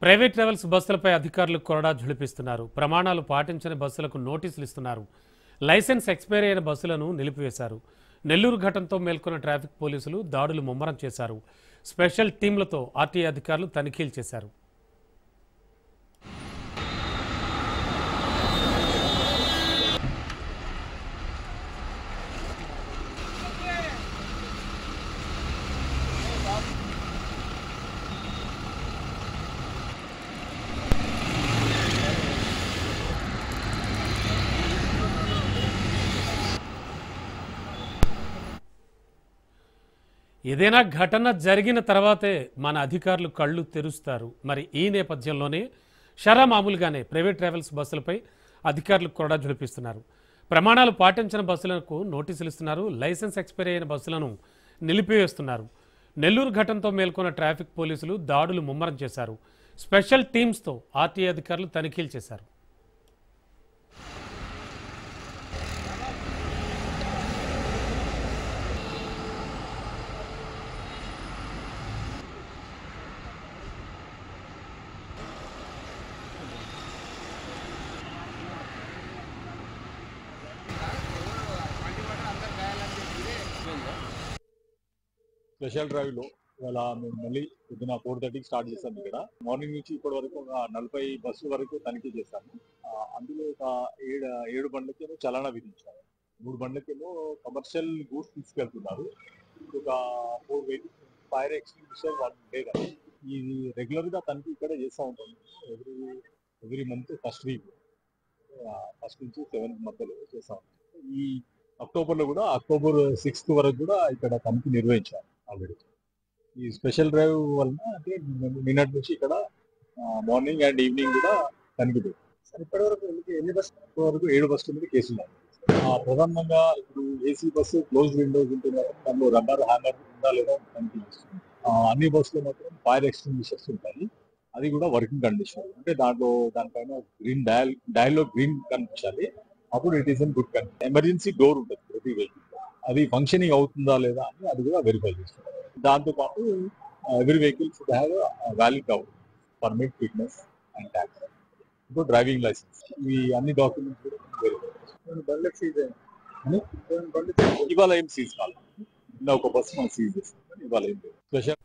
Private travels బస్సులపై అధికారులు కొరడా ఝుళిపిస్తున్నారు. ప్రమాణాలు పాటించని బస్సులకు నోటీసులు ఇస్తున్నారు. లైసెన్స్ ఎక్స్పైరీ అయిన బస్సులను నిలిపివేశారు. నెల్లూరు ఘటనతో మేల్కొన్న ట్రాఫిక్ పోలీసులు దాడులు ముమ్మరం చేశారు. స్పెషల్ టీంలతో ఆర్టీఏ అధికారులు తనిఖీలు చేశారు. ఏదైనా ఘటన జరిగిన తర్వాతే మన అధికారులు కళ్ళు తెరుస్తారు. మరి ఈ నేపథ్యంలోనే మామూలుగానే ప్రైవేట్ ట్రావెల్స్ బస్సులపై అధికారులు కొరడా ఝుళిపిస్తున్నారు. ప్రమాణాలు పాటించిన బస్సులకు నోటీసులు ఇస్తున్నారు. లైసెన్స్ ఎక్స్పైరీ అయిన బస్సులను నిలిపివేస్తున్నారు. నెల్లూరు ఘటనతో మేల్కొన్న ట్రాఫిక్ పోలీసులు దాడులు ముమ్మరం చేశారు. స్పెషల్ టీమ్స్తో ఆర్టీఏ అధికారులు తనిఖీలు చేశారు. స్పెషల్ డ్రైవ్లో ఇవాళ మేము మళ్ళీ పొద్దున 4:30కి స్టార్ట్ చేస్తాం. ఇక్కడ మార్నింగ్ నుంచి ఇప్పటి వరకు ఒక 40 బస్సుల వరకు తనిఖీ చేశాము. అందులో ఒక ఏడు బండ్లకేమో చలానా విధించారు. 3 బండ్లకేమో కమర్షియల్ గూడ్స్ తీసుకెళ్తున్నారు. ఒక 4 వెహికల్స్ ఫైర్ ఎక్స్టింగ్విషర్ 1 లేదా ఇది రెగ్యులర్గా తనిఖీ ఇక్కడ చేస్తూ ఉంటాం. ఎవ్రీ మంత్ ఫస్ట్ నుంచి 7th మధ్యలో చేస్తూ ఉంటాం. ఈ అక్టోబర్లో కూడా అక్టోబర్ 6th వరకు కూడా ఇక్కడ తనిఖీ నిర్వహించారు ఆల్రెడీ. ఈ స్పెషల్ డ్రైవ్ వలన అంటే నిన్నటి నుంచి ఇక్కడ మార్నింగ్ అండ్ ఈవినింగ్ కూడా తనిఖీ పెట్టారు. ఇప్పటివరకు వరకు 7 బస్సుల మీద కేసులు ఉన్నాయి. ప్రధానంగా ఇప్పుడు ఏసీ బస్సు క్లోజ్ విండోస్ ఉంటున్నారు. దానిలో రబ్బర్ హ్యాంగర్ ఉందా లేదా తనిఖీ చేస్తుంది. అన్ని బస్సులో మాత్రం ఫైర్ ఎక్స్టింగ్విషర్స్ ఉంటాయి. అది కూడా వర్కింగ్ కండిషన్. అంటే దానిపైన గ్రీన్ డయల్లో గ్రీన్ కనిపించాలి. అప్పుడు it is in good condition. Emergency door ఉంటుంది ప్రతి వెహికల్, అది ఫంక్షనింగ్ అవుతుందా లేదా అని అది కూడా వెరిఫై చేస్తారు. దాంతోపాటు every vehicle should have valid permit, fitness and tax, ఇప్పుడు డ్రైవింగ్ లైసెన్స్, ఈ అన్ని డాక్యుమెంట్స్ కూడా వెరిఫై చేస్తారు. ఇవాళ ఏం సీజ్ కాలేదు. ఒక బస్సు మనం సీజ్ చేస్తాం. ఇవాళ ఏం లేదు స్పెషల్